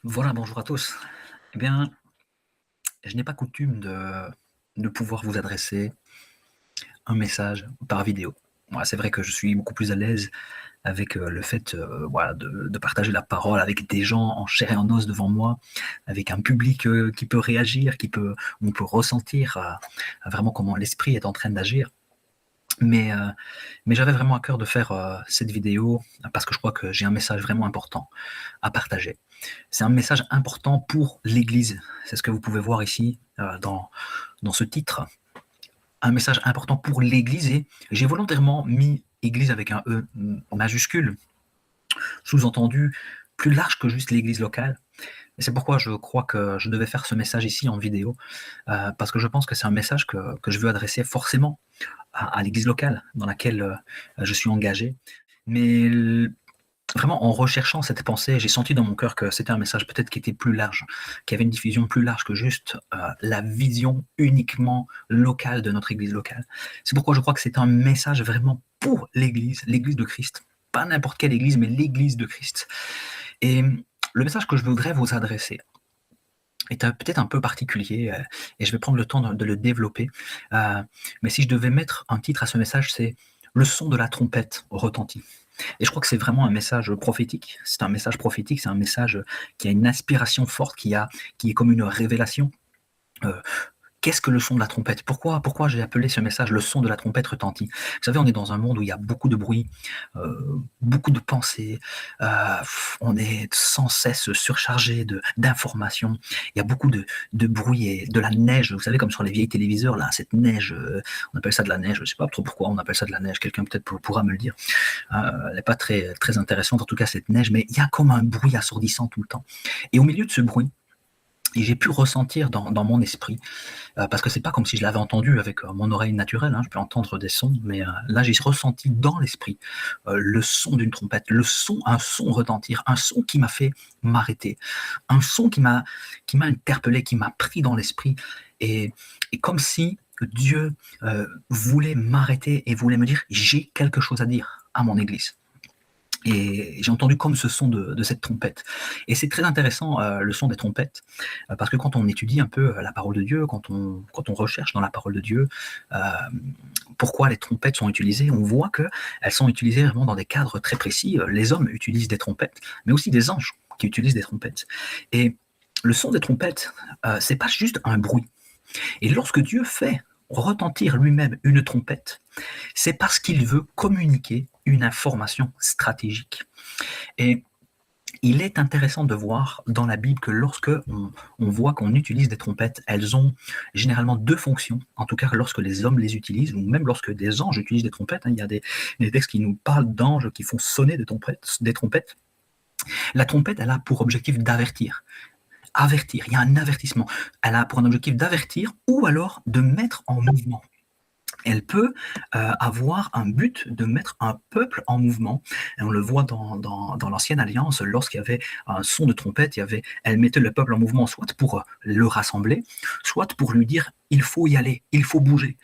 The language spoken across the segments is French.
Voilà, bonjour à tous. Eh bien, je n'ai pas coutume de pouvoir vous adresser un message par vidéo. Moi, c'est vrai que je suis beaucoup plus à l'aise avec le fait voilà, de partager la parole avec des gens en chair et en os devant moi, avec un public qui peut réagir, on peut ressentir vraiment comment l'esprit est en train d'agir. Mais, euh, mais j'avais vraiment à cœur de faire cette vidéo parce que je crois que j'ai un message vraiment important à partager. C'est un message important pour l'Église. C'est ce que vous pouvez voir ici dans ce titre. Un message important pour l'Église et j'ai volontairement mis Église avec un E majuscule, sous-entendu plus large que juste l'Église locale. Et c'est pourquoi je crois que je devais faire ce message ici en vidéo, parce que je pense que c'est un message que je veux adresser forcément à l'Église locale dans laquelle je suis engagé. Mais vraiment, en recherchant cette pensée, j'ai senti dans mon cœur que c'était un message peut-être qui était plus large, qui avait une diffusion plus large que juste la vision uniquement locale de notre Église locale. C'est pourquoi je crois que c'est un message vraiment pour l'Église de Christ. Pas n'importe quelle Église, mais l'Église de Christ. Et le message que je voudrais vous adresser est peut-être un peu particulier, et je vais prendre le temps de le développer. Mais si je devais mettre un titre à ce message, c'est «Le son de la trompette retentit». Et je crois que c'est vraiment un message prophétique. C'est un message prophétique, c'est un message qui a une inspiration forte, qui est comme une révélation. Euh, Qu'est-ce que le son de la trompette? Pourquoi j'ai appelé ce message le son de la trompette retentit? Vous savez, on est dans un monde où il y a beaucoup de bruit, beaucoup de pensées, on est sans cesse surchargé d'informations. Il y a beaucoup de bruit et de la neige. Vous savez, comme sur les vieilles téléviseurs, là, cette neige, on appelle ça de la neige. Je ne sais pas trop pourquoi on appelle ça de la neige. Quelqu'un peut-être pourra me le dire. Elle n'est pas très intéressante, en tout cas, cette neige, mais il y a comme un bruit assourdissant tout le temps. Et au milieu de ce bruit, et j'ai pu ressentir dans mon esprit, parce que c'est pas comme si je l'avais entendu avec mon oreille naturelle, hein, je peux entendre des sons, mais là j'ai ressenti dans l'esprit le son d'une trompette, un son retentir, un son qui m'a fait m'arrêter, un son qui m'a interpellé, qui m'a pris dans l'esprit, et, et comme si Dieu voulait m'arrêter et voulait me dire j'ai quelque chose à dire à mon Église. Et j'ai entendu comme ce son de cette trompette. Et c'est très intéressant, le son des trompettes, parce que quand on étudie un peu la parole de Dieu, quand on recherche dans la parole de Dieu, euh, pourquoi les trompettes sont utilisées, on voit qu'elles sont utilisées vraiment dans des cadres très précis. Les hommes utilisent des trompettes, mais aussi des anges qui utilisent des trompettes. Et le son des trompettes, c'est pas juste un bruit. Et lorsque Dieu fait retentir lui-même une trompette, c'est parce qu'il veut communiquer une information stratégique. Et il est intéressant de voir dans la Bible que lorsque on voit qu'on utilise des trompettes, elles ont généralement deux fonctions, en tout cas lorsque les hommes les utilisent, ou même lorsque des anges utilisent des trompettes, hein, il y a des textes qui nous parlent d'anges qui font sonner des trompettes. La trompette, elle a pour objectif d'avertir. Avertir, il y a un avertissement. Elle a pour un objectif d'avertir ou alors de mettre en mouvement. Elle peut avoir un but de mettre un peuple en mouvement. Et on le voit dans l'Ancienne Alliance, lorsqu'il y avait un son de trompette, elle mettait le peuple en mouvement, soit pour le rassembler, soit pour lui dire il faut y aller, il faut bouger.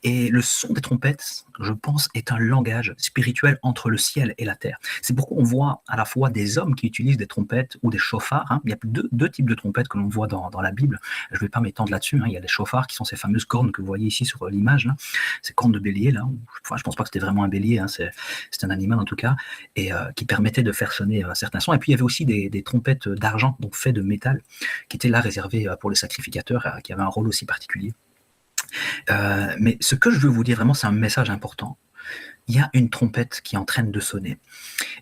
Et le son des trompettes, je pense, est un langage spirituel entre le ciel et la terre. C'est pourquoi on voit à la fois des hommes qui utilisent des trompettes ou des chauffards. Hein. Il y a deux types de trompettes que l'on voit dans la Bible. Je ne vais pas m'étendre là-dessus. Hein. Il y a les chauffards qui sont ces fameuses cornes que vous voyez ici sur l'image, là. Ces cornes de bélier, là. Enfin, je ne pense pas que c'était vraiment un bélier, hein. C'est un animal en tout cas, et qui permettait de faire sonner certains sons. Et puis il y avait aussi des trompettes d'argent, donc faites de métal, qui étaient là réservées pour les sacrificateurs, qui avaient un rôle aussi particulier. Mais ce que je veux vous dire vraiment, c'est un message important. Il y a une trompette qui est en train de sonner.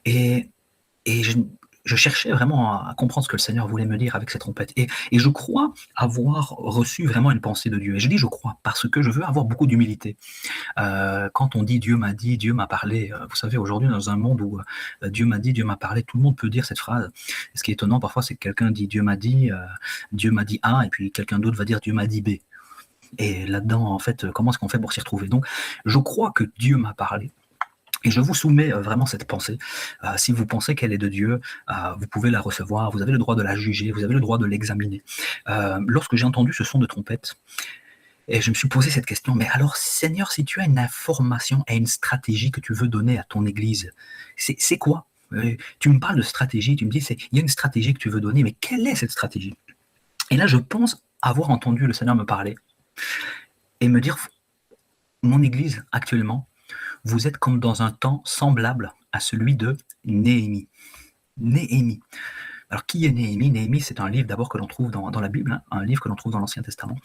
Et, et je cherchais vraiment à comprendre ce que le Seigneur voulait me dire avec cette trompette. Et je crois avoir reçu vraiment une pensée de Dieu. Et je dis je crois parce que je veux avoir beaucoup d'humilité. Quand on dit, Dieu m'a parlé, vous savez, aujourd'hui, dans un monde où Dieu m'a dit, Dieu m'a parlé, tout le monde peut dire cette phrase. Et ce qui est étonnant parfois, c'est que quelqu'un dit Dieu m'a dit A, et puis quelqu'un d'autre va dire Dieu m'a dit B. Et là-dedans, en fait, comment est-ce qu'on fait pour s'y retrouver? Donc, je crois que Dieu m'a parlé. Et je vous soumets vraiment cette pensée. Si vous pensez qu'elle est de Dieu, vous pouvez la recevoir, vous avez le droit de la juger, vous avez le droit de l'examiner. Lorsque j'ai entendu ce son de trompette, et je me suis posé cette question, mais alors Seigneur, si tu as une information et une stratégie que tu veux donner à ton Église, c'est quoi? Tu me parles de stratégie, tu me dis, il y a une stratégie que tu veux donner, mais quelle est cette stratégie? Et là, je pense avoir entendu le Seigneur me parler et me dire, mon Église, actuellement, vous êtes comme dans un temps semblable à celui de Néhémie. Néhémie. Alors, qui est Néhémie? Néhémie, c'est un livre d'abord que l'on trouve dans la Bible, hein, un livre que l'on trouve dans l'Ancien Testament,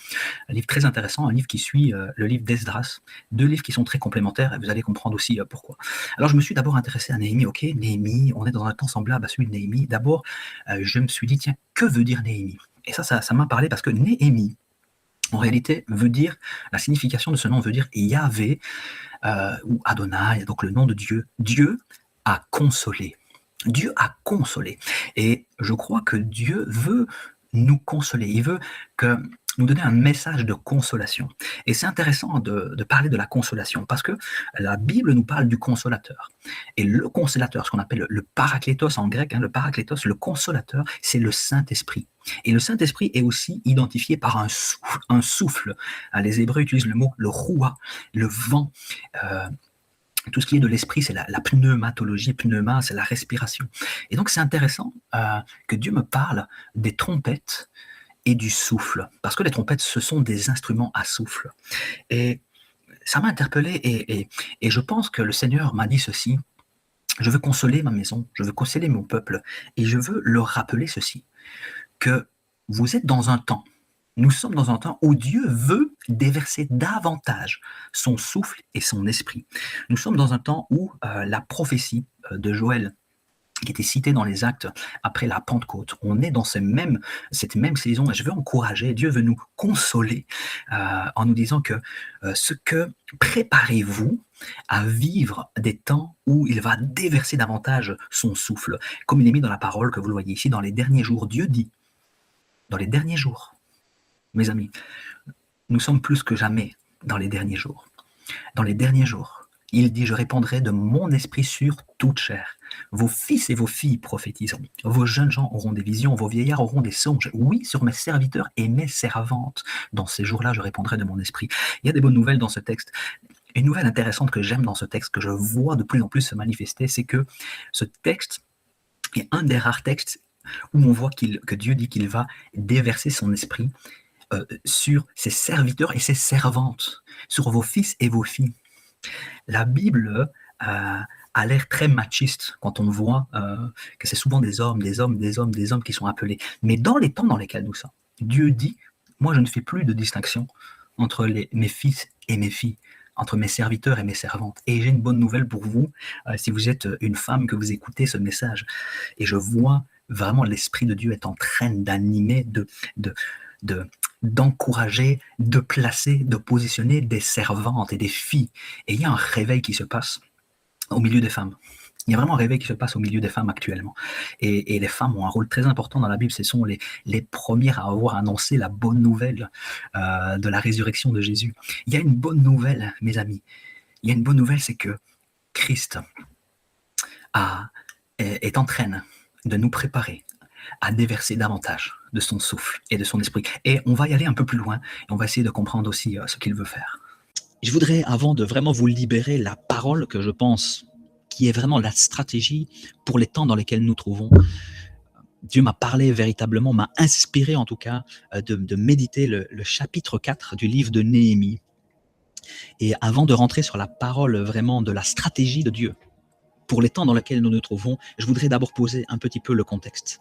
un livre très intéressant, un livre qui suit le livre d'Esdras, deux livres qui sont très complémentaires, et vous allez comprendre aussi pourquoi. Alors, je me suis d'abord intéressé à Néhémie. Ok, Néhémie, on est dans un temps semblable à celui de Néhémie. D'abord, je me suis dit, tiens, que veut dire Néhémie? Et ça m'a parlé parce que Néhémie, en réalité, veut dire, la signification de ce nom veut dire Yahvé, ou Adonai, donc le nom de Dieu. Dieu a consolé. Dieu a consolé. Et je crois que Dieu veut nous consoler. Il veut que nous donner un message de consolation. Et c'est intéressant de parler de la consolation parce que la Bible nous parle du consolateur. Et le consolateur, ce qu'on appelle le paraklétos en grec, hein, le paraklétos, le consolateur, c'est le Saint-Esprit. Et le Saint-Esprit est aussi identifié par un souffle. Un souffle. Les Hébreux utilisent le mot le roua, le vent. Tout ce qui est de l'esprit, c'est la pneumatologie. Pneuma, c'est la respiration. Et donc, c'est intéressant que Dieu me parle des trompettes et du souffle. Parce que les trompettes, ce sont des instruments à souffle. Et ça m'a interpellé et je pense que le Seigneur m'a dit ceci. Je veux consoler ma maison, je veux consoler mon peuple et je veux leur rappeler ceci, que vous êtes dans un temps, nous sommes dans un temps où Dieu veut déverser davantage son souffle et son esprit. Nous sommes dans un temps où la prophétie de Joël, qui était citée dans les actes après la Pentecôte, on est dans cette même saison et je veux encourager, Dieu veut nous consoler en nous disant que préparez-vous à vivre des temps où il va déverser davantage son souffle. Comme il est mis dans la parole que vous le voyez ici, dans les derniers jours, Dieu dit, dans les derniers jours, mes amis, nous sommes plus que jamais dans les derniers jours. Dans les derniers jours, il dit, je répandrai de mon esprit sur toute chair. Vos fils et vos filles prophétiseront. Vos jeunes gens auront des visions, vos vieillards auront des songes. Oui, sur mes serviteurs et mes servantes. Dans ces jours-là, je répandrai de mon esprit. Il y a des bonnes nouvelles dans ce texte. Une nouvelle intéressante que j'aime dans ce texte, que je vois de plus en plus se manifester, c'est que ce texte est un des rares textes où on voit que Dieu dit qu'il va déverser son esprit sur ses serviteurs et ses servantes, sur vos fils et vos filles. La Bible a l'air très machiste quand on voit que c'est souvent des hommes qui sont appelés. Mais dans les temps dans lesquels nous sommes, Dieu dit, moi je ne fais plus de distinction entre mes fils et mes filles, entre mes serviteurs et mes servantes. Et j'ai une bonne nouvelle pour vous, si vous êtes une femme que vous écoutez ce message. Et je vois vraiment l'Esprit de Dieu est en train d'animer, d'encourager, de placer, de positionner des servantes et des filles. Et il y a un réveil qui se passe au milieu des femmes. Il y a vraiment un réveil qui se passe au milieu des femmes actuellement. Et les femmes ont un rôle très important dans la Bible. Ce sont les premières à avoir annoncé la bonne nouvelle de la résurrection de Jésus. Il y a une bonne nouvelle, mes amis. Il y a une bonne nouvelle, c'est que Christ est en train de nous préparer à déverser davantage de son souffle et de son esprit. Et on va y aller un peu plus loin et on va essayer de comprendre aussi ce qu'il veut faire. Je voudrais, avant de vraiment vous libérer, la parole que je pense qui est vraiment la stratégie pour les temps dans lesquels nous trouvons. Dieu m'a parlé véritablement, m'a inspiré en tout cas de méditer le chapitre 4 du livre de Néhémie. Et avant de rentrer sur la parole vraiment de la stratégie de Dieu, pour les temps dans lesquels nous nous trouvons, je voudrais d'abord poser un petit peu le contexte.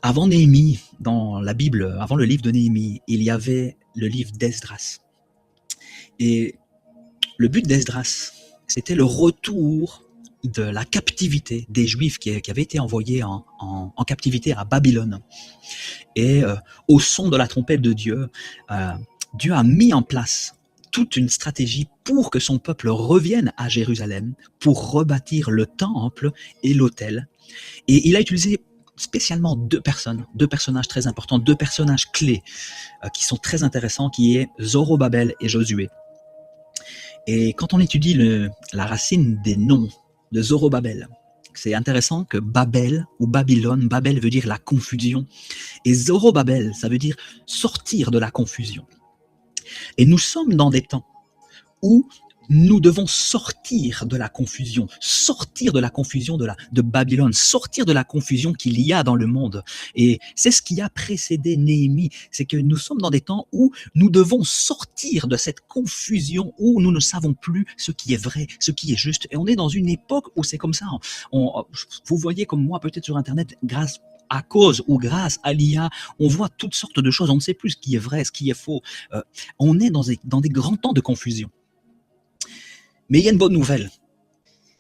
Avant Néhémie, dans la Bible, avant le livre de Néhémie, il y avait le livre d'Esdras. Et le but d'Esdras, c'était le retour de la captivité des Juifs qui avaient été envoyés en captivité à Babylone. Et au son de la trompette de Dieu, Dieu a mis en place toute une stratégie pour que son peuple revienne à Jérusalem, pour rebâtir le temple et l'autel. Et il a utilisé spécialement deux personnages très importants, deux personnages clés qui sont très intéressants, qui est Zorobabel et Josué. Et quand on étudie la racine des noms de Zorobabel, c'est intéressant que Babel ou Babylone, Babel veut dire la confusion, et Zorobabel, ça veut dire sortir de la confusion. Et nous sommes dans des temps où Nous devons sortir de la confusion de Babylone, sortir de la confusion qu'il y a dans le monde. Et c'est ce qui a précédé Néhémie, c'est que nous sommes dans des temps où nous devons sortir de cette confusion, où nous ne savons plus ce qui est vrai, ce qui est juste. Et on est dans une époque où c'est comme ça. Vous voyez comme moi, peut-être sur Internet, à cause ou grâce à l'IA, on voit toutes sortes de choses, on ne sait plus ce qui est vrai, ce qui est faux. On est dans des grands temps de confusion. Mais il y a une bonne nouvelle,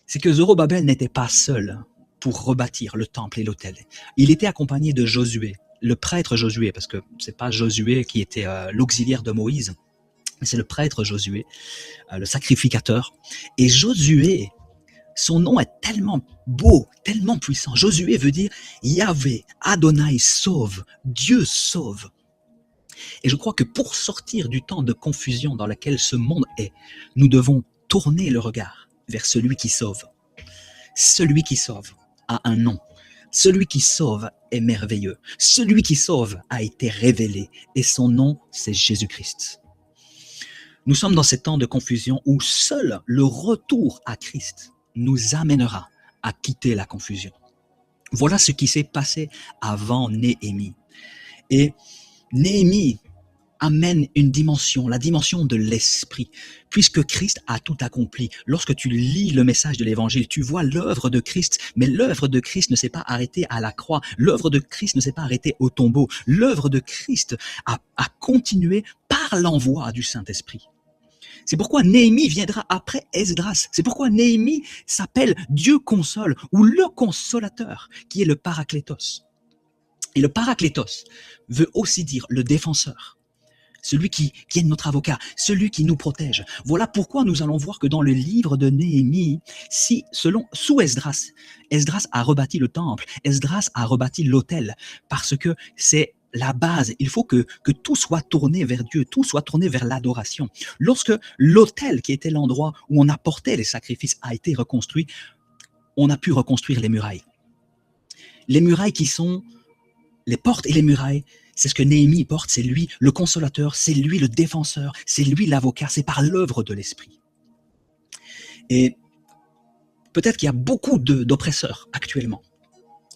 c'est que Zorobabel n'était pas seul pour rebâtir le temple et l'autel. Il était accompagné de Josué, le prêtre Josué, parce que c'est pas Josué qui était l'auxiliaire de Moïse, mais c'est le prêtre Josué, le sacrificateur. Et Josué, son nom est tellement beau, tellement puissant. Josué veut dire Yahvé, Adonai sauve, Dieu sauve. Et je crois que pour sortir du temps de confusion dans lequel ce monde est, nous devons tourner le regard vers celui qui sauve. Celui qui sauve a un nom. Celui qui sauve est merveilleux. Celui qui sauve a été révélé et son nom, c'est Jésus-Christ. Nous sommes dans ces temps de confusion où seul le retour à Christ nous amènera à quitter la confusion. Voilà ce qui s'est passé avant Néhémie. Et Néhémie amène une dimension, la dimension de l'esprit, puisque Christ a tout accompli. Lorsque tu lis le message de l'évangile, tu vois l'œuvre de Christ, mais l'œuvre de Christ ne s'est pas arrêtée à la croix, l'œuvre de Christ ne s'est pas arrêtée au tombeau, l'œuvre de Christ a continué par l'envoi du Saint-Esprit. C'est pourquoi Néhémie viendra après Esdras. C'est pourquoi Néhémie s'appelle Dieu console ou le consolateur, qui est le Paraklétos. Et le Paraklétos veut aussi dire le défenseur. Celui qui est notre avocat, celui qui nous protège. Voilà pourquoi nous allons voir que dans le livre de Néhémie, sous Esdras, Esdras a rebâti le temple, Esdras a rebâti l'autel, parce que c'est la base. Il faut que tout soit tourné vers Dieu, tout soit tourné vers l'adoration. Lorsque l'autel, qui était l'endroit où on apportait les sacrifices, a été reconstruit, on a pu reconstruire les murailles. Les murailles qui sont les portes et les murailles, c'est ce que Néhémie porte, c'est lui le consolateur, c'est lui le défenseur, c'est lui l'avocat, c'est par l'œuvre de l'Esprit. Et peut-être qu'il y a beaucoup d'oppresseurs actuellement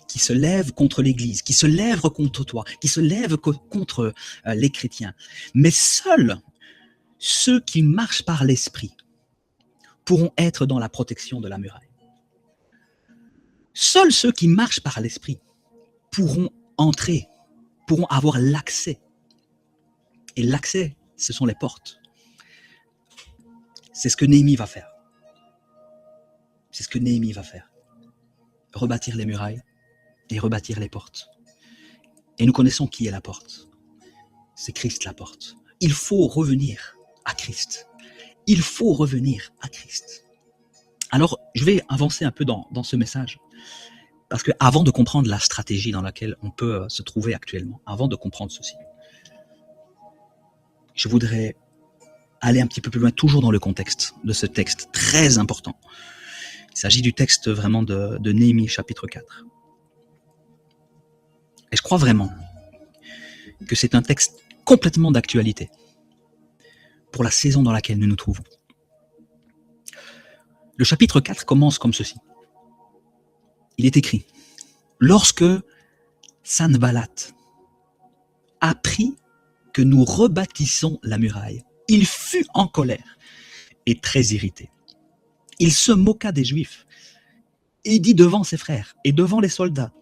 qui se lèvent contre l'Église, qui se lèvent contre toi, qui se lèvent contre les chrétiens. Mais seuls ceux qui marchent par l'Esprit pourront être dans la protection de la muraille. Seuls ceux qui marchent par l'Esprit pourront entrer, pourront avoir l'accès. Et l'accès, ce sont les portes. C'est ce que Néhémie va faire. C'est ce que Néhémie va faire. Rebâtir les murailles et rebâtir les portes. Et nous connaissons qui est la porte. C'est Christ la porte. Il faut revenir à Christ. Il faut revenir à Christ. Alors, je vais avancer un peu dans ce message. Parce que avant de comprendre la stratégie dans laquelle on peut se trouver actuellement, avant de comprendre ceci, je voudrais aller un petit peu plus loin, toujours dans le contexte de ce texte très important. Il s'agit du texte vraiment de Néhémie, chapitre 4. Et je crois vraiment que c'est un texte complètement d'actualité pour la saison dans laquelle nous nous trouvons. Le chapitre 4 commence comme ceci. Il est écrit, lorsque Sanballat apprit que nous rebâtissons la muraille, il fut en colère et très irrité. Il se moqua des Juifs et dit devant ses frères et devant les soldats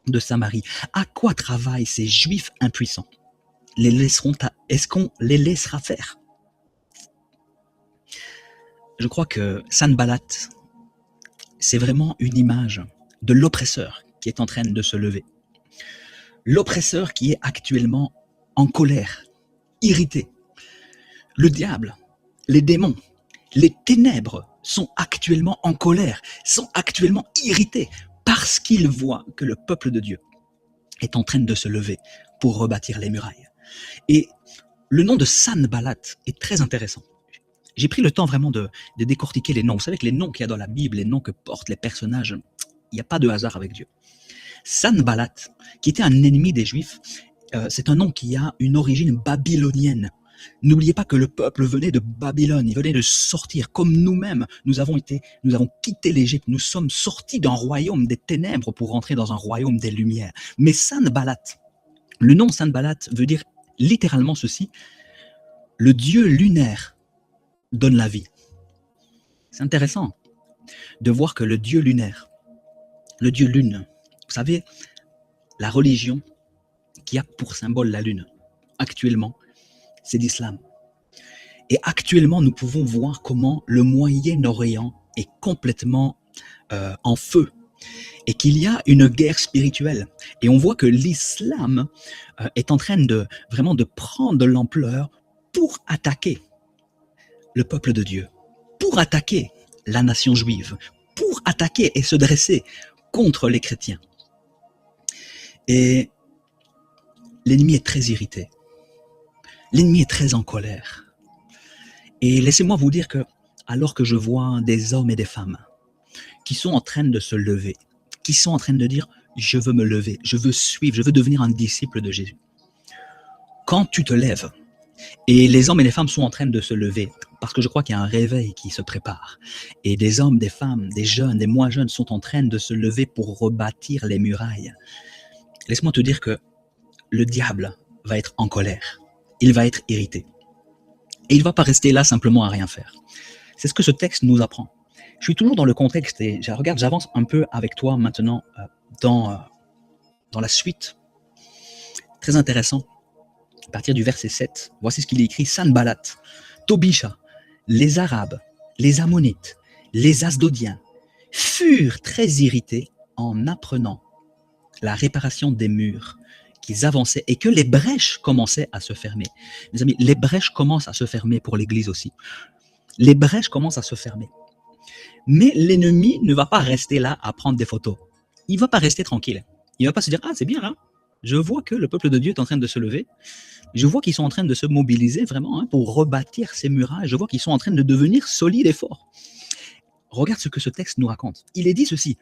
de Samarie, à quoi travaillent ces Juifs impuissants? Est-ce qu'on les laissera faire? Je crois que Sanballat, c'est vraiment une image de l'oppresseur qui est en train de se lever. L'oppresseur qui est actuellement en colère, irrité. Le diable, les démons, les ténèbres sont actuellement en colère, sont actuellement irrités parce qu'ils voient que le peuple de Dieu est en train de se lever pour rebâtir les murailles. Et le nom de Sanballat est très intéressant. J'ai pris le temps vraiment de décortiquer les noms. Vous savez que les noms qu'il y a dans la Bible, les noms que portent les personnages, il n'y a pas de hasard avec Dieu. Sanballat, qui était un ennemi des Juifs, c'est un nom qui a une origine babylonienne. N'oubliez pas que le peuple venait de Babylone, il venait de sortir, comme nous-mêmes, nous avons quitté l'Égypte, nous sommes sortis d'un royaume des ténèbres pour rentrer dans un royaume des lumières. Mais Sanballat, le nom Sanballat veut dire littéralement ceci, le dieu lunaire donne la vie. C'est intéressant de voir que le dieu lunaire, le dieu lune, vous savez, la religion qui a pour symbole la lune, actuellement, c'est l'islam. Et actuellement, nous pouvons voir comment le Moyen-Orient est complètement en feu et qu'il y a une guerre spirituelle. Et on voit que l'islam est en train de vraiment de prendre de l'ampleur pour attaquer le peuple de Dieu, pour attaquer la nation juive, pour attaquer et se dresser contre les chrétiens. Et l'ennemi est très irrité. L'ennemi est très en colère. Et laissez-moi vous dire que, alors que je vois des hommes et des femmes qui sont en train de se lever, qui sont en train de dire « je veux me lever, je veux suivre, je veux devenir un disciple de Jésus », quand tu te lèves, et les hommes et les femmes sont en train de se lever, parce que je crois qu'il y a un réveil qui se prépare, et des hommes, des femmes, des jeunes, des moins jeunes sont en train de se lever pour rebâtir les murailles, laisse-moi te dire que le diable va être en colère, il va être irrité. Et il ne va pas rester là simplement à rien faire. C'est ce que ce texte nous apprend. Je suis toujours dans le contexte et regarde, j'avance un peu avec toi maintenant dans la suite. Très intéressant. À partir du verset 7, voici ce qu'il est écrit. Sanballat, Tobisha, les Arabes, les Ammonites, les Asdodiens furent très irrités en apprenant la réparation des murs qu'ils avançaient et que les brèches commençaient à se fermer. Mes amis, les brèches commencent à se fermer pour l'Église aussi. Les brèches commencent à se fermer. Mais l'ennemi ne va pas rester là à prendre des photos. Il ne va pas rester tranquille. Il ne va pas se dire « Ah, c'est bien là. Je vois que le peuple de Dieu est en train de se lever. Je vois qu'ils sont en train de se mobiliser vraiment pour rebâtir ces murailles. Je vois qu'ils sont en train de devenir solides et forts. » Regarde ce que ce texte nous raconte. Il est dit ceci.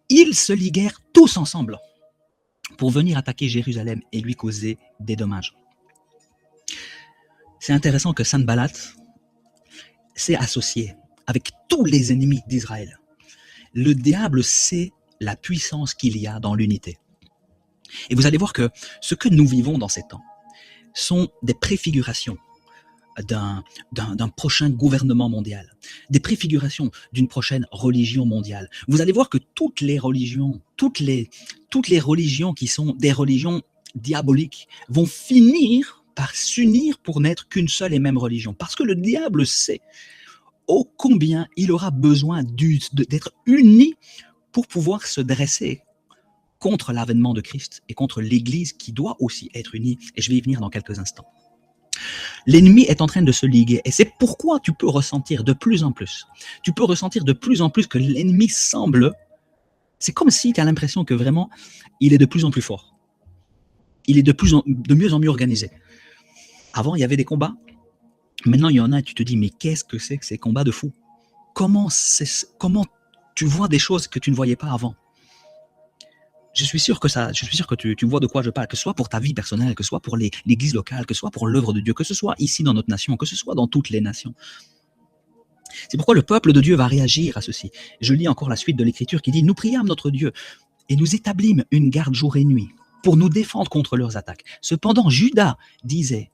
Ils se liguèrent tous ensemble pour venir attaquer Jérusalem et lui causer des dommages. C'est intéressant que Sanballat s'est associé avec tous les ennemis d'Israël. Le diable sait la puissance qu'il y a dans l'unité. Et vous allez voir que ce que nous vivons dans ces temps sont des préfigurations d'un prochain gouvernement mondial, des préfigurations d'une prochaine religion mondiale. Vous allez voir que toutes les religions qui sont des religions diaboliques vont finir par s'unir pour n'être qu'une seule et même religion. Parce que le diable sait ô combien il aura besoin d'être uni pour pouvoir se dresser contre l'avènement de Christ et contre l'Église qui doit aussi être unie. Et je vais y venir dans quelques instants. L'ennemi est en train de se liguer et c'est pourquoi tu peux ressentir de plus en plus. Tu peux ressentir de plus en plus que l'ennemi semble... C'est comme si tu as l'impression que vraiment, il est de plus en plus fort. Il est de mieux en mieux organisé. Avant, il y avait des combats. Maintenant, il y en a et tu te dis, mais qu'est-ce que c'est que ces combats de fous? Comment tu vois des choses que tu ne voyais pas avant? Je suis sûr que tu vois de quoi je parle, que ce soit pour ta vie personnelle, que ce soit pour l'église locale, que ce soit pour l'œuvre de Dieu, que ce soit ici dans notre nation, que ce soit dans toutes les nations. C'est pourquoi le peuple de Dieu va réagir à ceci. Je lis encore la suite de l'écriture qui dit « Nous priâmes notre Dieu et nous établîmes une garde jour et nuit pour nous défendre contre leurs attaques. Cependant, Judas disait,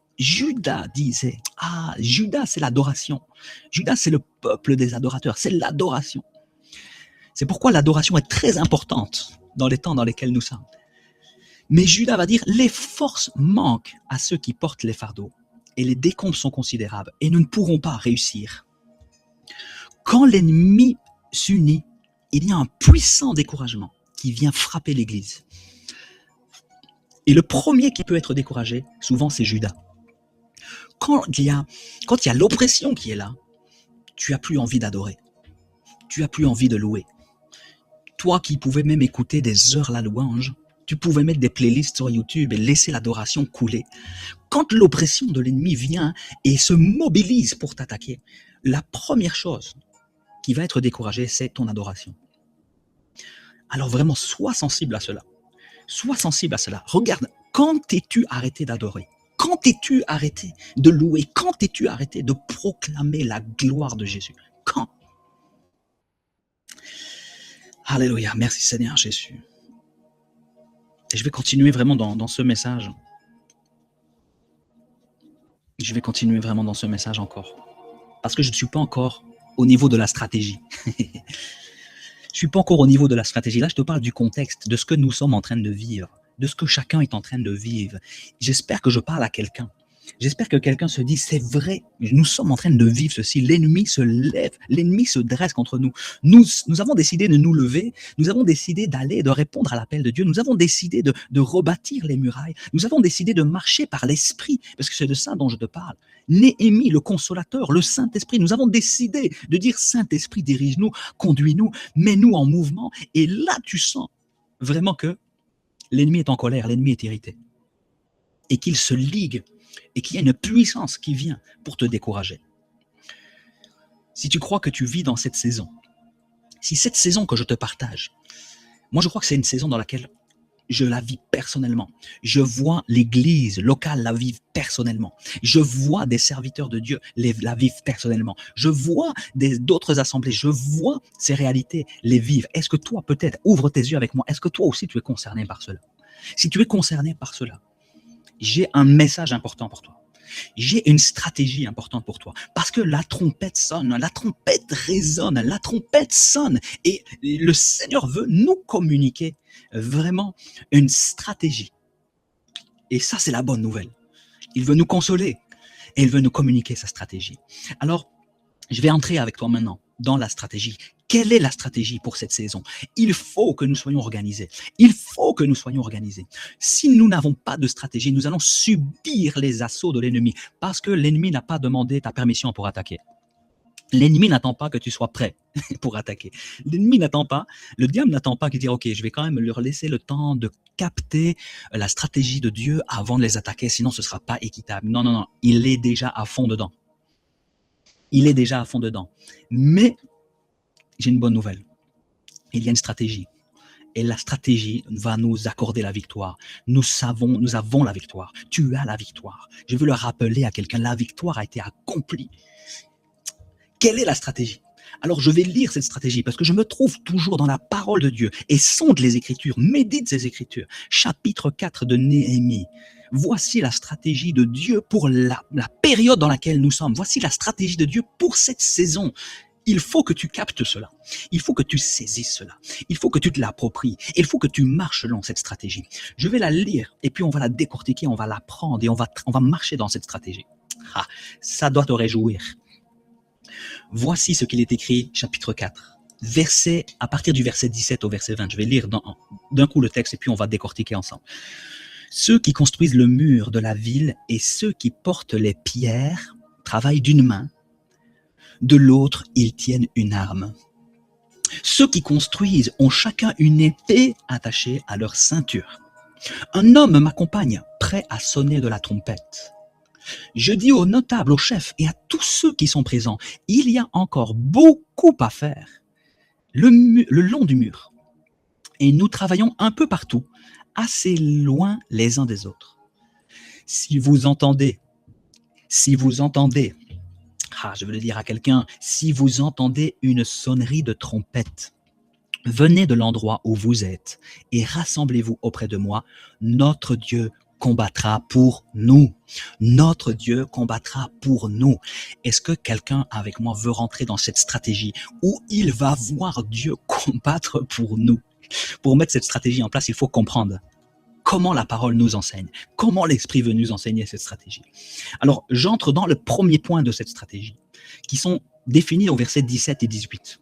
ah, Judas c'est l'adoration. Judas c'est le peuple des adorateurs, c'est l'adoration. C'est pourquoi l'adoration est très importante dans les temps dans lesquels nous sommes. Mais Judas va dire, les forces manquent à ceux qui portent les fardeaux et les décombres sont considérables et nous ne pourrons pas réussir. Quand l'ennemi s'unit, il y a un puissant découragement qui vient frapper l'Église. Et le premier qui peut être découragé, souvent c'est Judas. Quand il y a l'oppression qui est là, tu n'as plus envie d'adorer. Tu n'as plus envie de louer. Toi qui pouvais même écouter des heures la louange, tu pouvais mettre des playlists sur YouTube et laisser l'adoration couler. Quand l'oppression de l'ennemi vient et se mobilise pour t'attaquer, la première chose qui va être découragée, c'est ton adoration. Alors vraiment, sois sensible à cela. Sois sensible à cela. Regarde, quand t'es-tu arrêté d'adorer? Quand t'es-tu arrêté de louer? Quand t'es-tu arrêté de proclamer la gloire de Jésus? Quand? Alléluia, merci Seigneur Jésus. Et je vais continuer vraiment dans ce message. Je vais continuer vraiment dans ce message encore. Parce que je ne suis pas encore au niveau de la stratégie. Je ne suis pas encore au niveau de la stratégie. Là, je te parle du contexte, de ce que nous sommes en train de vivre, de ce que chacun est en train de vivre. J'espère que je parle à quelqu'un. J'espère que quelqu'un se dit, c'est vrai, nous sommes en train de vivre ceci. L'ennemi se lève, l'ennemi se dresse contre nous. Nous avons décidé de nous lever, nous avons décidé d'aller, de répondre à l'appel de Dieu, nous avons décidé de rebâtir les murailles, nous avons décidé de marcher par l'Esprit, parce que c'est de ça dont je te parle. Néhémie, le consolateur, le Saint-Esprit, nous avons décidé de dire, Saint-Esprit, dirige-nous, conduis-nous, mets-nous en mouvement. Et là, tu sens vraiment que l'ennemi est en colère, l'ennemi est irrité. Et qu'il se ligue, et qu'il y a une puissance qui vient pour te décourager. Si tu crois que tu vis dans cette saison, si cette saison que je te partage, moi je crois que c'est une saison dans laquelle je la vis personnellement. Je vois l'église locale la vivre personnellement. Je vois des serviteurs de Dieu la vivre personnellement. Je vois d'autres assemblées, je vois ces réalités les vivre. Est-ce que toi, peut-être, ouvre tes yeux avec moi, est-ce que toi aussi tu es concerné par cela? Si tu es concerné par cela, j'ai un message important pour toi. J'ai une stratégie importante pour toi. Parce que la trompette sonne, la trompette résonne, la trompette sonne. Et le Seigneur veut nous communiquer vraiment une stratégie. Et ça, c'est la bonne nouvelle. Il veut nous consoler et il veut nous communiquer sa stratégie. Alors, je vais entrer avec toi maintenant dans la stratégie. Quelle est la stratégie pour cette saison? Il faut que nous soyons organisés. Il faut que nous soyons organisés. Si nous n'avons pas de stratégie, nous allons subir les assauts de l'ennemi parce que l'ennemi n'a pas demandé ta permission pour attaquer. L'ennemi n'attend pas que tu sois prêt pour attaquer. L'ennemi n'attend pas, le diable n'attend pas qu'il dise « Ok, je vais quand même leur laisser le temps de capter la stratégie de Dieu avant de les attaquer, sinon ce ne sera pas équitable. » Non, non, non, il est déjà à fond dedans. Il est déjà à fond dedans. Mais j'ai une bonne nouvelle. Il y a une stratégie. Et la stratégie va nous accorder la victoire. Nous avons la victoire. Tu as la victoire. Je veux le rappeler à quelqu'un, la victoire a été accomplie. Quelle est la stratégie? Alors je vais lire cette stratégie parce que je me trouve toujours dans la parole de Dieu et sonde les Écritures, médite ces Écritures. Chapitre 4 de Néhémie. Voici la stratégie de Dieu pour la période dans laquelle nous sommes. Voici la stratégie de Dieu pour cette saison. Il faut que tu captes cela. Il faut que tu saisisses cela. Il faut que tu te l'appropries. Il faut que tu marches selon cette stratégie. Je vais la lire et puis on va la décortiquer, on va la prendre et on va marcher dans cette stratégie. Ah, ça doit te réjouir. Voici ce qu'il est écrit, chapitre 4, à partir du verset 17 au verset 20. Je vais lire d'un coup le texte et puis on va décortiquer ensemble. Ceux qui construisent le mur de la ville et ceux qui portent les pierres travaillent d'une main. De l'autre, ils tiennent une arme. Ceux qui construisent ont chacun une épée attachée à leur ceinture. Un homme m'accompagne, prêt à sonner de la trompette. Je dis aux notables, aux chefs et à tous ceux qui sont présents, il y a encore beaucoup à faire le long du mur. Et nous travaillons un peu partout, assez loin les uns des autres. Si vous entendez, je veux le dire à quelqu'un, si vous entendez une sonnerie de trompette, venez de l'endroit où vous êtes et rassemblez-vous auprès de moi. Notre Dieu combattra pour nous. Notre Dieu combattra pour nous. Est-ce que quelqu'un avec moi veut rentrer dans cette stratégie où il va voir Dieu combattre pour nous? Pour mettre cette stratégie en place, il faut comprendre comment la parole nous enseigne, comment l'Esprit veut nous enseigner cette stratégie. Alors, j'entre dans le premier point de cette stratégie, qui sont définis au verset 17 et 18.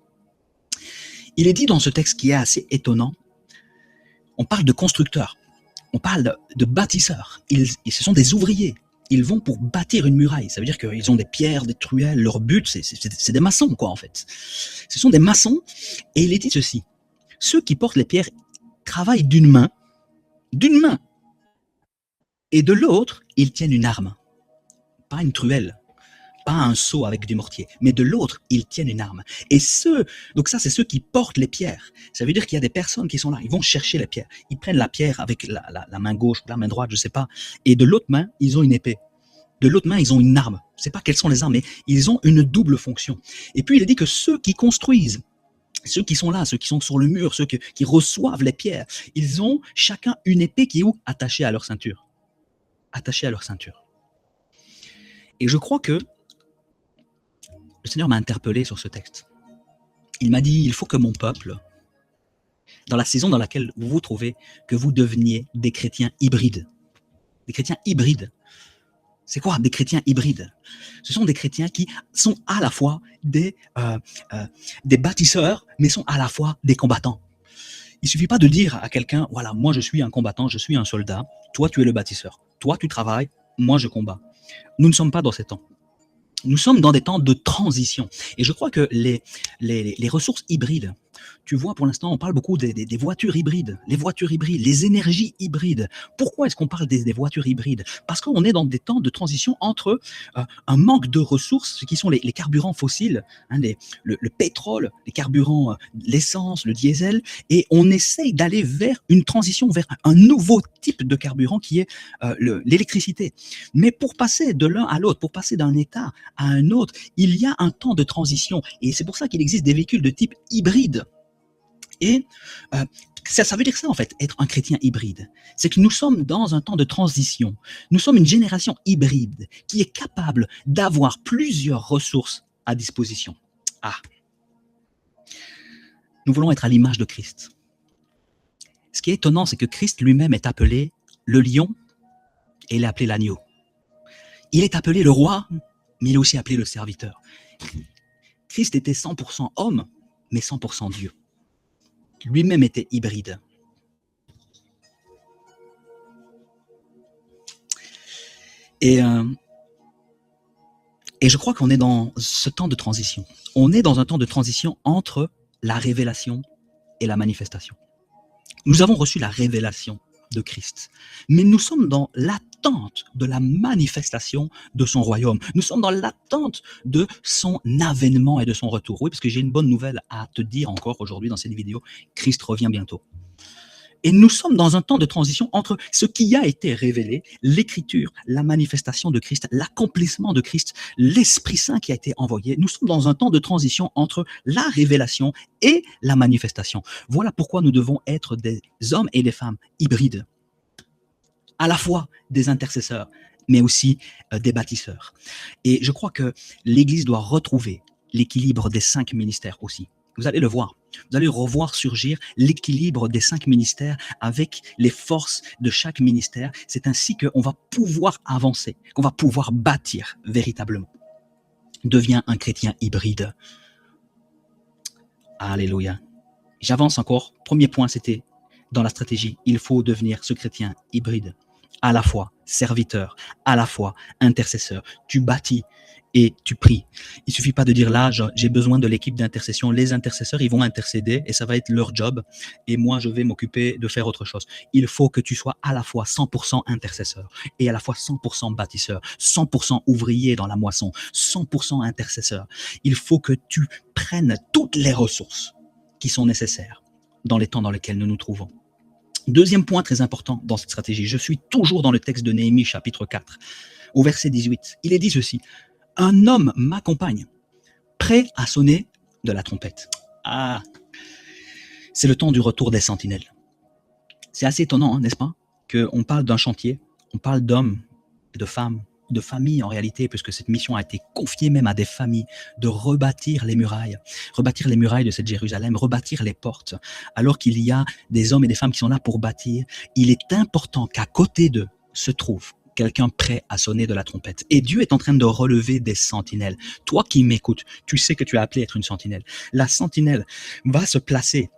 Il est dit dans ce texte qui est assez étonnant, on parle de constructeurs, on parle de bâtisseurs, ce sont des ouvriers, ils vont pour bâtir une muraille, ça veut dire qu'ils ont des pierres, des truelles, leur but c'est des maçons quoi en fait. Ce sont des maçons et il est dit ceci, ceux qui portent les pierres travaillent d'une main, et de l'autre, ils tiennent une arme, pas une truelle, pas un seau avec du mortier, mais de l'autre, ils tiennent une arme. Et donc ça, c'est ceux qui portent les pierres. Ça veut dire qu'il y a des personnes qui sont là, ils vont chercher les pierres. Ils prennent la pierre avec la main gauche, la main droite, je sais pas. Et de l'autre main, ils ont une épée. De l'autre main, ils ont une arme. Je sais pas quelles sont les armes, mais ils ont une double fonction. Et puis, il est dit que ceux qui construisent, ceux qui sont là, ceux qui sont sur le mur, ceux qui reçoivent les pierres, ils ont chacun une épée qui est où? Attachée à leur ceinture. Attachée à leur ceinture. Et je crois que le Seigneur m'a interpellé sur ce texte. Il m'a dit, il faut que mon peuple, dans la saison dans laquelle vous vous trouvez, que vous deveniez des chrétiens hybrides. Des chrétiens hybrides. C'est quoi des chrétiens hybrides? Ce sont des chrétiens qui sont à la fois des bâtisseurs, mais sont à la fois des combattants. Il suffit pas de dire à quelqu'un, voilà, moi je suis un combattant, je suis un soldat, toi tu es le bâtisseur, toi tu travailles, moi je combats. Nous ne sommes pas dans ces temps. Nous sommes dans des temps de transition. Et je crois que les ressources hybrides, tu vois, pour l'instant, on parle beaucoup des voitures hybrides, les énergies hybrides. Pourquoi est-ce qu'on parle des voitures hybrides? Parce qu'on est dans des temps de transition entre un manque de ressources, ce qui sont les carburants fossiles, hein, le pétrole, les carburants, l'essence, le diesel, et on essaye d'aller vers une transition, vers un nouveau type de carburant qui est l'électricité. Mais pour passer de l'un à l'autre, pour passer d'un état à un autre, il y a un temps de transition. Et c'est pour ça qu'il existe des véhicules de type hybride. Et ça veut dire ça, en fait, être un chrétien hybride. C'est que nous sommes dans un temps de transition. Nous sommes une génération hybride qui est capable d'avoir plusieurs ressources à disposition. Ah. Nous voulons être à l'image de Christ. Ce qui est étonnant, c'est que Christ lui-même est appelé le lion et il est appelé l'agneau. Il est appelé le roi, mais il est aussi appelé le serviteur. Christ était 100% homme, mais 100% Dieu. Lui-même était hybride. Et je crois qu'on est dans ce temps de transition. On est dans un temps de transition entre la révélation et la manifestation. Nous avons reçu la révélation de Christ, mais nous sommes dans l'attente de la manifestation de son royaume. Nous sommes dans l'attente de son avènement et de son retour. Oui, parce que j'ai une bonne nouvelle à te dire encore aujourd'hui dans cette vidéo. Christ revient bientôt. Et nous sommes dans un temps de transition entre ce qui a été révélé, l'écriture, la manifestation de Christ, l'accomplissement de Christ, l'Esprit Saint qui a été envoyé. Nous sommes dans un temps de transition entre la révélation et la manifestation. Voilà pourquoi nous devons être des hommes et des femmes hybrides, à la fois des intercesseurs, mais aussi des bâtisseurs. Et je crois que l'Église doit retrouver l'équilibre des 5 ministères aussi. Vous allez le voir. Vous allez revoir surgir l'équilibre des 5 ministères avec les forces de chaque ministère. C'est ainsi qu'on va pouvoir avancer, qu'on va pouvoir bâtir véritablement. Deviens un chrétien hybride. Alléluia. J'avance encore. Premier point, c'était dans la stratégie. Il faut devenir ce chrétien hybride. À la fois serviteur, à la fois intercesseur. Tu bâtis et tu pries. Il suffit pas de dire là, j'ai besoin de l'équipe d'intercession. Les intercesseurs, ils vont intercéder et ça va être leur job. Et moi, je vais m'occuper de faire autre chose. Il faut que tu sois à la fois 100% intercesseur et à la fois 100% bâtisseur, 100% ouvrier dans la moisson, 100% intercesseur. Il faut que tu prennes toutes les ressources qui sont nécessaires dans les temps dans lesquels nous nous trouvons. Deuxième point très important dans cette stratégie. Je suis toujours dans le texte de Néhémie, chapitre 4, au verset 18. Il est dit ceci. Un homme m'accompagne, prêt à sonner de la trompette. Ah, c'est le temps du retour des sentinelles. C'est assez étonnant, hein, n'est-ce pas, qu'on parle d'un chantier, on parle d'hommes, de femmes, de familles en réalité, puisque cette mission a été confiée même à des familles, de rebâtir les murailles de cette Jérusalem, rebâtir les portes, alors qu'il y a des hommes et des femmes qui sont là pour bâtir. Il est important qu'à côté d'eux se trouve quelqu'un prêt à sonner de la trompette. Et Dieu est en train de relever des sentinelles. Toi qui m'écoutes, tu sais que tu es appelé à être une sentinelle. La sentinelle va se placer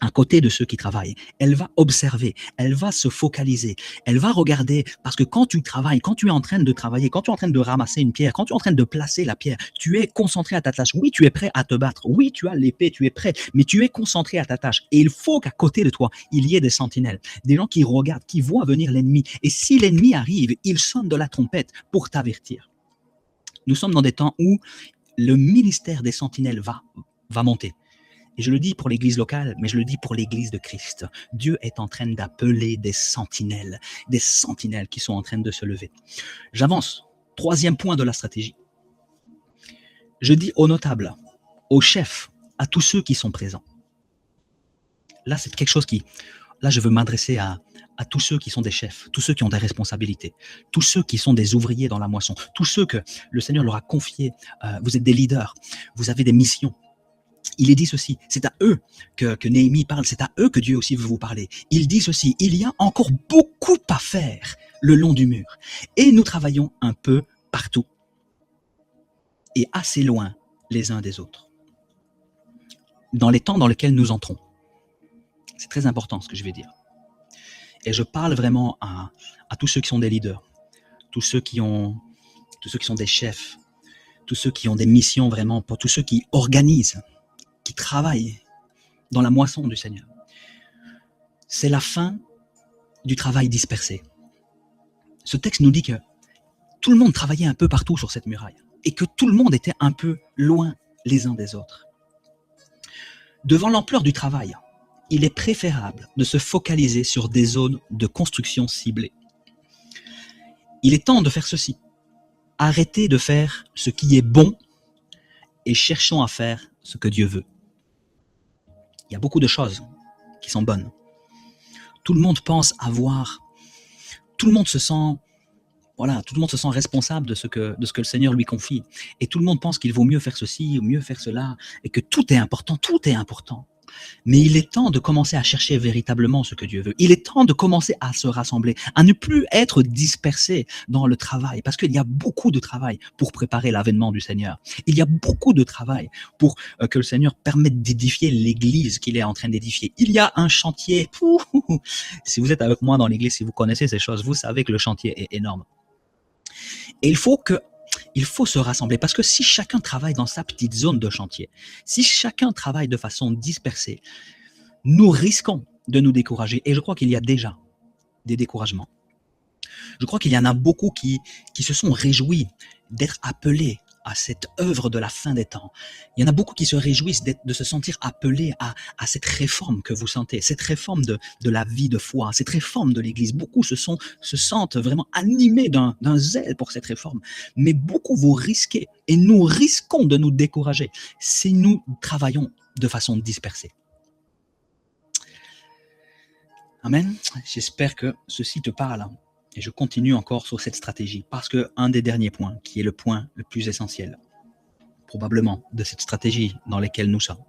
à côté de ceux qui travaillent. Elle va observer, elle va se focaliser, elle va regarder, parce que quand tu travailles, quand tu es en train de travailler, quand tu es en train de ramasser une pierre, quand tu es en train de placer la pierre, tu es concentré à ta tâche. Oui, tu es prêt à te battre. Oui, tu as l'épée, tu es prêt, mais tu es concentré à ta tâche. Et il faut qu'à côté de toi, il y ait des sentinelles, des gens qui regardent, qui voient venir l'ennemi. Et si l'ennemi arrive, il sonne de la trompette pour t'avertir. Nous sommes dans des temps où le ministère des sentinelles va monter. Et je le dis pour l'église locale, mais je le dis pour l'église de Christ. Dieu est en train d'appeler des sentinelles qui sont en train de se lever. J'avance. 3e point de la stratégie. Je dis aux notables, aux chefs, à tous ceux qui sont présents. Là, c'est quelque chose là, je veux m'adresser à tous ceux qui sont des chefs, tous ceux qui ont des responsabilités, tous ceux qui sont des ouvriers dans la moisson, tous ceux que le Seigneur leur a confiés. Vous êtes des leaders, vous avez des missions. Il est dit ceci, c'est à eux que Néhémie parle, c'est à eux que Dieu aussi veut vous parler. Il dit ceci, il y a encore beaucoup à faire le long du mur. Et nous travaillons un peu partout et assez loin les uns des autres. Dans les temps dans lesquels nous entrons. C'est très important ce que je vais dire. Et je parle vraiment à tous ceux qui sont des leaders, tous ceux qui sont des chefs, tous ceux qui ont des missions vraiment, pour tous ceux qui organisent, qui travaillent dans la moisson du Seigneur. C'est la fin du travail dispersé. Ce texte nous dit que tout le monde travaillait un peu partout sur cette muraille et que tout le monde était un peu loin les uns des autres. Devant l'ampleur du travail, il est préférable de se focaliser sur des zones de construction ciblées. Il est temps de faire ceci. Arrêtez de faire ce qui est bon et cherchons à faire ce que Dieu veut. Il y a beaucoup de choses qui sont bonnes. Tout le monde pense avoir... Tout le monde se sent responsable de ce que le Seigneur lui confie. Et tout le monde pense qu'il vaut mieux faire ceci ou mieux faire cela, et que tout est important. Mais il est temps de commencer à chercher véritablement ce que Dieu veut. Il est temps de commencer à se rassembler, à ne plus être dispersé dans le travail, parce qu'il y a beaucoup de travail pour préparer l'avènement du Seigneur. Il y a beaucoup de travail pour que le Seigneur permette d'édifier l'église qu'il est en train d'édifier. Il y a un chantier. Si vous êtes avec moi dans l'église, si vous connaissez ces choses, vous savez que le chantier est énorme. Et il faut se rassembler, parce que si chacun travaille dans sa petite zone de chantier, si chacun travaille de façon dispersée, nous risquons de nous décourager. Et je crois qu'il y a déjà des découragements. Je crois qu'il y en a beaucoup qui se sont réjouis d'être appelés à cette œuvre de la fin des temps. Il y en a beaucoup qui se réjouissent de se sentir appelés à cette réforme que vous sentez, cette réforme de la vie de foi, cette réforme de l'Église. Beaucoup se sentent vraiment animés d'un zèle pour cette réforme, mais beaucoup vous risquez, et nous risquons de nous décourager si nous travaillons de façon dispersée. Amen. J'espère que ceci te parle. Et je continue encore sur cette stratégie, parce qu'un des derniers points, qui est le point le plus essentiel, probablement, de cette stratégie dans laquelle nous sommes.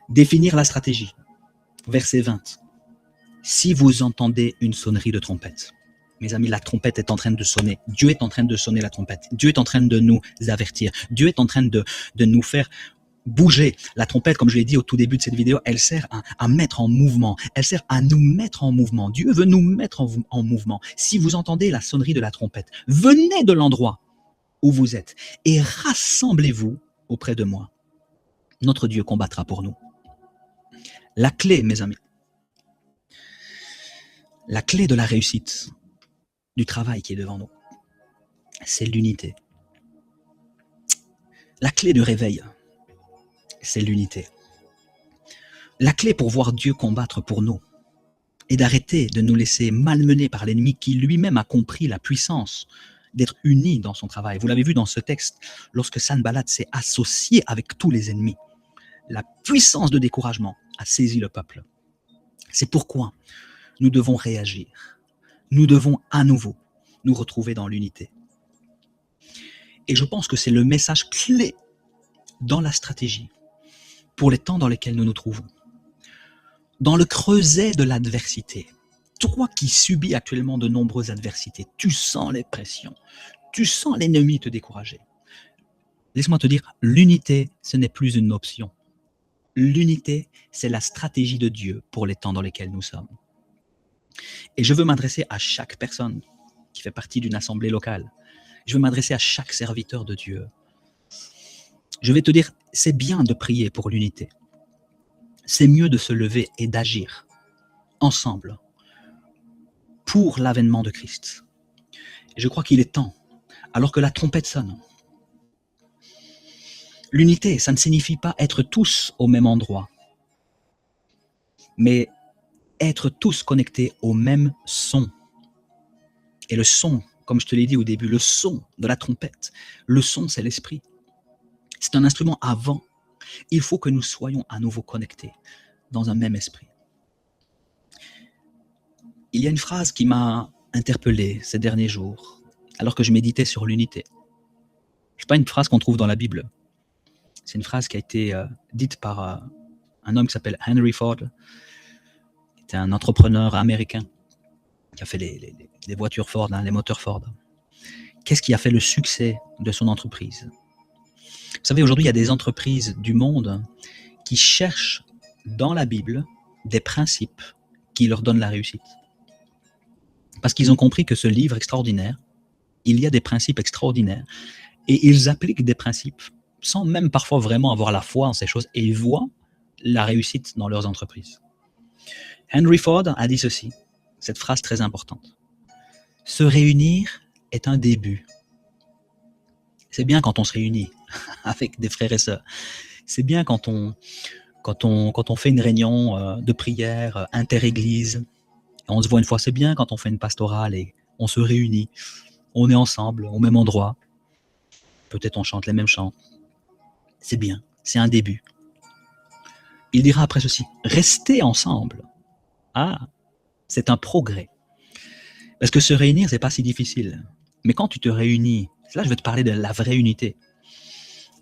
Définir la stratégie. Verset 20. Si vous entendez une sonnerie de trompette, mes amis, la trompette est en train de sonner. Dieu est en train de sonner la trompette. Dieu est en train de nous avertir. Dieu est en train de nous faire bouger. La trompette, comme je l'ai dit au tout début de cette vidéo, elle sert à mettre en mouvement. Elle sert à nous mettre en mouvement. Dieu veut nous mettre en mouvement. Si vous entendez la sonnerie de la trompette, venez de l'endroit où vous êtes et rassemblez-vous auprès de moi. Notre Dieu combattra pour nous. La clé, mes amis, la clé de la réussite du travail qui est devant nous, c'est l'unité. La clé du réveil, c'est l'unité. La clé pour voir Dieu combattre pour nous et d'arrêter de nous laisser malmener par l'ennemi qui lui-même a compris la puissance d'être uni dans son travail. Vous l'avez vu dans ce texte, lorsque Sanballat s'est associé avec tous les ennemis, la puissance de découragement a saisi le peuple. C'est pourquoi nous devons réagir. Nous devons à nouveau nous retrouver dans l'unité. Et je pense que c'est le message clé dans la stratégie pour les temps dans lesquels nous nous trouvons. Dans le creuset de l'adversité, toi qui subis actuellement de nombreuses adversités, tu sens les pressions, tu sens l'ennemi te décourager. Laisse-moi te dire, l'unité, ce n'est plus une option. L'unité, c'est la stratégie de Dieu pour les temps dans lesquels nous sommes. Et je veux m'adresser à chaque personne qui fait partie d'une assemblée locale. Je veux m'adresser à chaque serviteur de Dieu. Je vais te dire, c'est bien de prier pour l'unité. C'est mieux de se lever et d'agir ensemble pour l'avènement de Christ. Et je crois qu'il est temps, alors que la trompette sonne, L'unité, ça ne signifie pas être tous au même endroit, mais être tous connectés au même son. Et le son, comme je te l'ai dit au début, le son de la trompette, le son, c'est l'esprit. C'est un instrument avant. Il faut que nous soyons à nouveau connectés dans un même esprit. Il y a une phrase qui m'a interpellé ces derniers jours, alors que je méditais sur l'unité. Ce n'est pas une phrase qu'on trouve dans la Bible. C'est une phrase qui a été dite par un homme qui s'appelle Henry Ford, qui était un entrepreneur américain, qui a fait les voitures Ford, les moteurs Ford. Qu'est-ce qui a fait le succès de son entreprise? Vous savez, aujourd'hui, il y a des entreprises du monde qui cherchent dans la Bible des principes qui leur donnent la réussite. Parce qu'ils ont compris que ce livre extraordinaire, il y a des principes extraordinaires et ils appliquent des principes sans même parfois vraiment avoir la foi en ces choses et ils voient la réussite dans leurs entreprises. Henry Ford a dit ceci, cette phrase très importante. Se réunir est un début. C'est bien quand on se réunit avec des frères et sœurs. C'est bien quand on fait une réunion de prière inter-église. On se voit une fois, c'est bien quand on fait une pastorale et on se réunit. On est ensemble, au même endroit. Peut-être on chante les mêmes chants. C'est bien, c'est un début. Il dira après ceci, rester ensemble. Ah, c'est un progrès. Parce que se réunir, c'est pas si difficile. Mais quand tu te réunis, là je vais te parler de la vraie unité.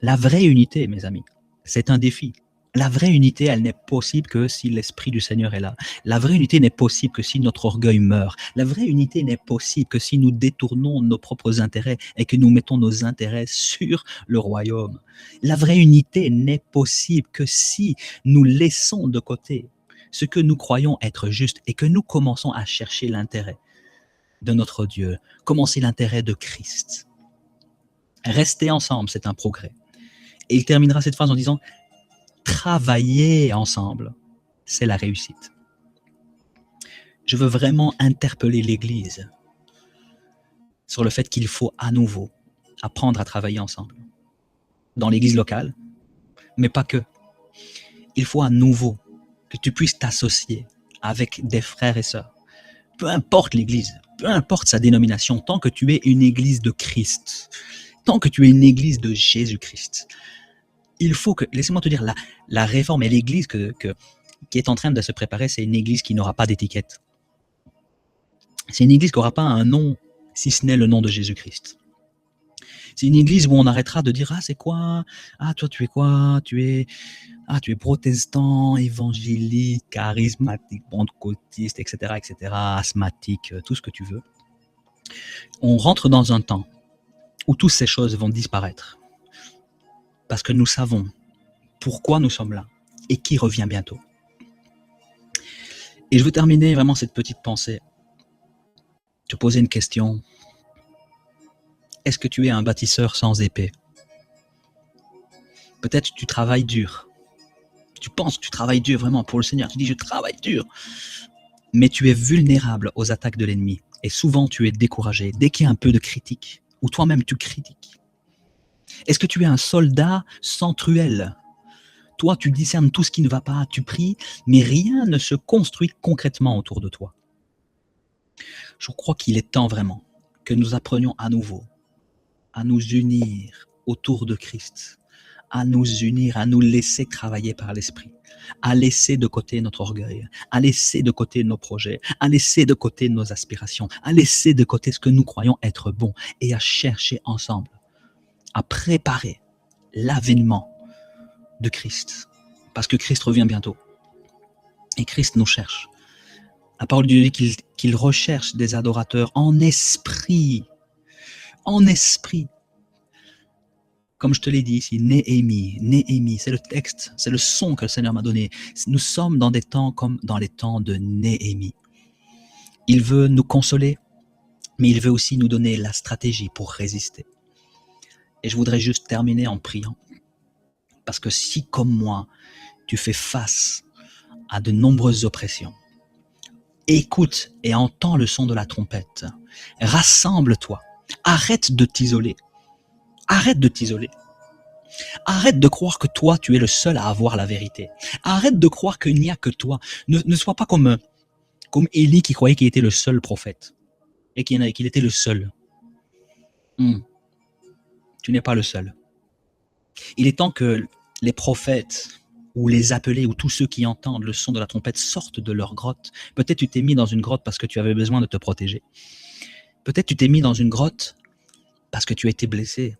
La vraie unité, mes amis, c'est un défi. La vraie unité, elle n'est possible que si l'Esprit du Seigneur est là. La vraie unité n'est possible que si notre orgueil meurt. La vraie unité n'est possible que si nous détournons nos propres intérêts et que nous mettons nos intérêts sur le royaume. La vraie unité n'est possible que si nous laissons de côté ce que nous croyons être juste et que nous commençons à chercher l'intérêt de notre Dieu, commencer l'intérêt de Christ. Rester ensemble, c'est un progrès. Et il terminera cette phrase en disant « Travailler ensemble, c'est la réussite ». Je veux vraiment interpeller l'Église sur le fait qu'il faut à nouveau apprendre à travailler ensemble. Dans l'Église locale, mais pas que. Il faut à nouveau que tu puisses t'associer avec des frères et sœurs. Peu importe l'Église, peu importe sa dénomination, tant que tu es une Église de Christ, tant que tu es une Église de Jésus-Christ, il faut que, laissez-moi te dire, la réforme et l'Église qui est en train de se préparer, c'est une Église qui n'aura pas d'étiquette. C'est une Église qui n'aura pas un nom, si ce n'est le nom de Jésus-Christ. C'est une Église où on arrêtera de dire « Ah, c'est quoi? Ah, toi, tu es quoi? Tu es protestant, évangélique, charismatique, pentecôtiste, etc., asthmatique, tout ce que tu veux. » On rentre dans un temps où toutes ces choses vont disparaître. Parce que nous savons pourquoi nous sommes là et qui revient bientôt. Et je veux terminer vraiment cette petite pensée, te poser une question. Est-ce que tu es un bâtisseur sans épée? Peut-être tu travailles dur. Tu penses que tu travailles dur vraiment pour le Seigneur. Tu dis je travaille dur. Mais tu es vulnérable aux attaques de l'ennemi. Et souvent tu es découragé. Dès qu'il y a un peu de critique, ou toi-même tu critiques. Est-ce que tu es un soldat sans truelle? Toi, tu discernes tout ce qui ne va pas, tu pries, mais rien ne se construit concrètement autour de toi. Je crois qu'il est temps vraiment que nous apprenions à nouveau à nous unir autour de Christ, à nous unir, à nous laisser travailler par l'Esprit, à laisser de côté notre orgueil, à laisser de côté nos projets, à laisser de côté nos aspirations, à laisser de côté ce que nous croyons être bon et à chercher ensemble à préparer l'avènement de Christ. Parce que Christ revient bientôt. Et Christ nous cherche. La parole de Dieu dit qu'il recherche des adorateurs en esprit. En esprit. Comme je te l'ai dit ici, Néhémie, c'est le texte, c'est le son que le Seigneur m'a donné. Nous sommes dans des temps comme dans les temps de Néhémie. Il veut nous consoler, mais il veut aussi nous donner la stratégie pour résister. Et je voudrais juste terminer en priant. Parce que si, comme moi, tu fais face à de nombreuses oppressions, écoute et entends le son de la trompette. Rassemble-toi. Arrête de t'isoler. Arrête de t'isoler. Arrête de croire que toi, tu es le seul à avoir la vérité. Arrête de croire qu'il n'y a que toi. Ne sois pas comme Élie qui croyait qu'il était le seul prophète et qu'il était le seul. Tu n'es pas le seul. Il est temps que les prophètes ou les appelés ou tous ceux qui entendent le son de la trompette sortent de leur grotte. Peut-être tu t'es mis dans une grotte parce que tu avais besoin de te protéger. Peut-être tu t'es mis dans une grotte parce que tu as été blessé.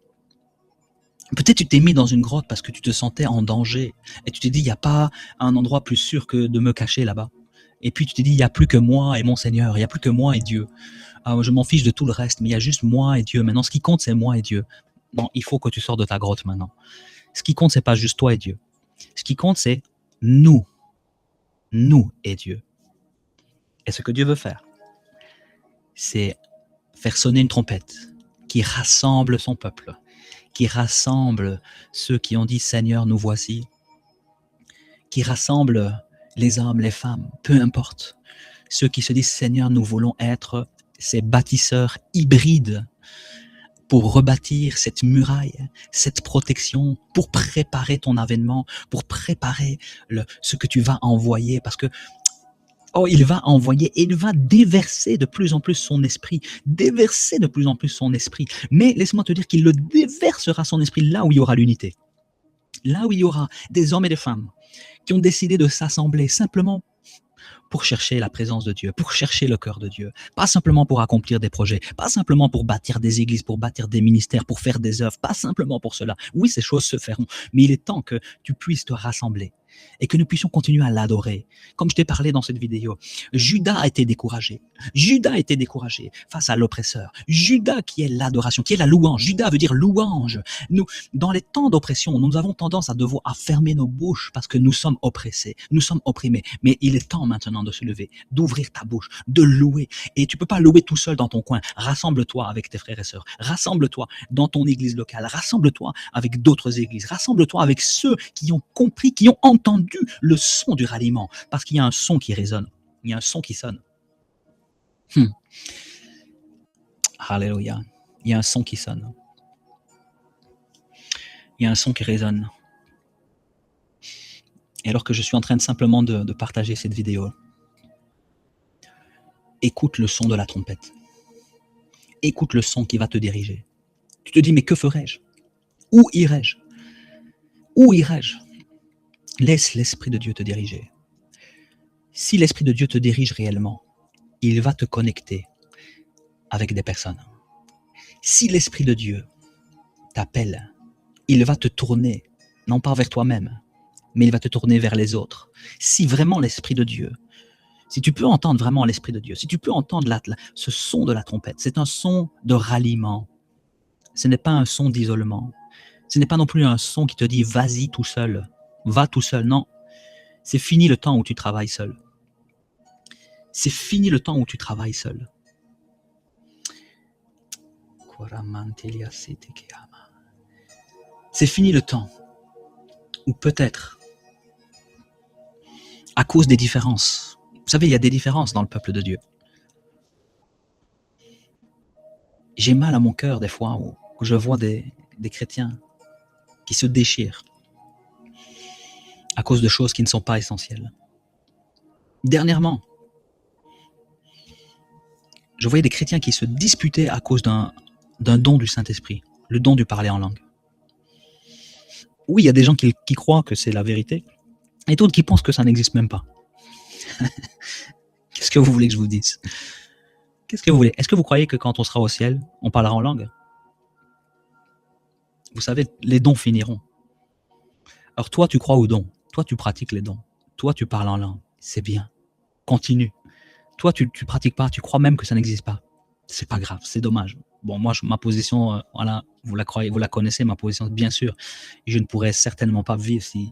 Peut-être tu t'es mis dans une grotte parce que tu te sentais en danger et tu t'es dit, il n'y a pas un endroit plus sûr que de me cacher là-bas. Et puis tu t'es dit, il n'y a plus que moi et mon Seigneur, il n'y a plus que moi et Dieu. Je m'en fiche de tout le reste, mais il y a juste moi et Dieu. Maintenant, ce qui compte, c'est moi et Dieu. Non, il faut que tu sors de ta grotte maintenant. Ce qui compte, c'est pas juste toi et Dieu. Ce qui compte, c'est nous et Dieu. Et ce que Dieu veut faire, c'est faire sonner une trompette qui rassemble son peuple, qui rassemble ceux qui ont dit Seigneur, nous voici, qui rassemble les hommes, les femmes, peu importe, ceux qui se disent Seigneur, nous voulons être ces bâtisseurs hybrides pour rebâtir cette muraille, cette protection, pour préparer ton avènement, pour préparer ce que tu vas envoyer, parce que il va envoyer et il va déverser de plus en plus son esprit, déverser de plus en plus son esprit. Mais laisse-moi te dire qu'il le déversera son esprit là où il y aura l'unité, là où il y aura des hommes et des femmes qui ont décidé de s'assembler simplement pour chercher la présence de Dieu, pour chercher le cœur de Dieu, pas simplement pour accomplir des projets, pas simplement pour bâtir des églises, pour bâtir des ministères, pour faire des œuvres, pas simplement pour cela. Oui, ces choses se feront, mais il est temps que tu puisses te rassembler et que nous puissions continuer à l'adorer. Comme je t'ai parlé dans cette vidéo, Judas a été découragé. Judas a été découragé face à l'oppresseur. Judas qui est l'adoration, qui est la louange. Judas veut dire louange. Nous, dans les temps d'oppression, nous avons tendance à devoir fermer nos bouches parce que nous sommes oppressés, nous sommes opprimés. Mais il est temps maintenant de se lever, d'ouvrir ta bouche, de louer. Et tu peux pas louer tout seul dans ton coin. Rassemble-toi avec tes frères et sœurs. Rassemble-toi dans ton église locale. Rassemble-toi avec d'autres églises. Rassemble-toi avec ceux qui ont compris, qui ont entendu le son du ralliement. Parce qu'il y a un son qui résonne. Il y a un son qui sonne. Alléluia. Il y a un son qui sonne. Il y a un son qui résonne. Et alors que je suis en train simplement de partager cette vidéo, écoute le son de la trompette. Écoute le son qui va te diriger. Tu te dis, mais que ferais-je? Où irais-je? Où irais-je? Laisse l'Esprit de Dieu te diriger. Si l'Esprit de Dieu te dirige réellement, il va te connecter avec des personnes. Si l'Esprit de Dieu t'appelle, il va te tourner, non pas vers toi-même, mais il va te tourner vers les autres. Si vraiment l'Esprit de Dieu, si tu peux entendre vraiment l'Esprit de Dieu, si tu peux entendre ce son de la trompette, c'est un son de ralliement. Ce n'est pas un son d'isolement. Ce n'est pas non plus un son qui te dit « vas-y tout seul ». Va tout seul, non. C'est fini le temps où tu travailles seul. C'est fini le temps où tu travailles seul. C'est fini le temps où peut-être, à cause des différences, vous savez, il y a des différences dans le peuple de Dieu. J'ai mal à mon cœur des fois où je vois des chrétiens qui se déchirent à cause de choses qui ne sont pas essentielles. Dernièrement, je voyais des chrétiens qui se disputaient à cause d'un don du Saint-Esprit, le don du parler en langue. Oui, il y a des gens qui croient que c'est la vérité, et d'autres qui pensent que ça n'existe même pas. Qu'est-ce que vous voulez que je vous dise? Qu'est-ce que vous voulez? Est-ce que vous croyez que quand on sera au ciel, on parlera en langue? Vous savez, les dons finiront. Alors toi, tu crois aux dons. Toi, tu pratiques les dons. Toi, tu parles en langue. C'est bien. Continue. Toi, tu pratiques pas. Tu crois même que ça n'existe pas. C'est pas grave. C'est dommage. Bon, moi, ma position, voilà, vous la connaissez, ma position, bien sûr. Et je ne pourrais certainement pas vivre si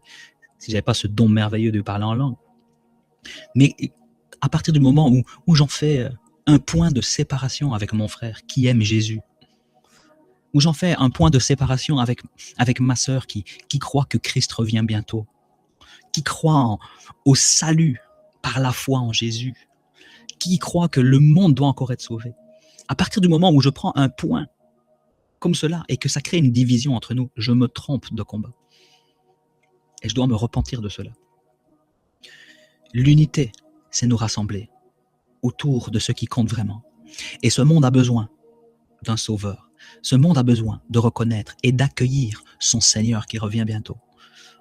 j'avais pas ce don merveilleux de parler en langue. Mais à partir du moment où j'en fais un point de séparation avec mon frère qui aime Jésus, où j'en fais un point de séparation avec ma sœur qui croit que Christ revient bientôt, qui croit au salut par la foi en Jésus, qui croit que le monde doit encore être sauvé. À partir du moment où je prends un point comme cela et que ça crée une division entre nous, je me trompe de combat. Et je dois me repentir de cela. L'unité, c'est nous rassembler autour de ce qui compte vraiment. Et ce monde a besoin d'un sauveur. Ce monde a besoin de reconnaître et d'accueillir son Seigneur qui revient bientôt.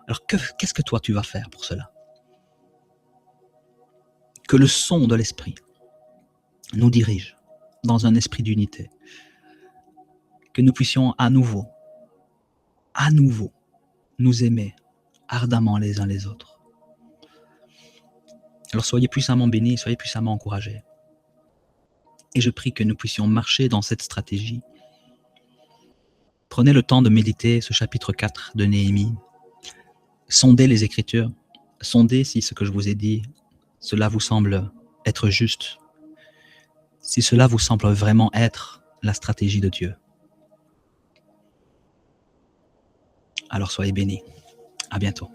Alors qu'est-ce que toi tu vas faire pour cela? Que le son de l'esprit nous dirige dans un esprit d'unité. Que nous puissions à nouveau, nous aimer ardemment les uns les autres. Alors soyez puissamment bénis, soyez puissamment encouragés. Et je prie que nous puissions marcher dans cette stratégie. Prenez le temps de méditer ce chapitre 4 de Néhémie. Sondez les Écritures. Sondez si ce que je vous ai dit, cela vous semble être juste. Si cela vous semble vraiment être la stratégie de Dieu. Alors soyez bénis. À bientôt.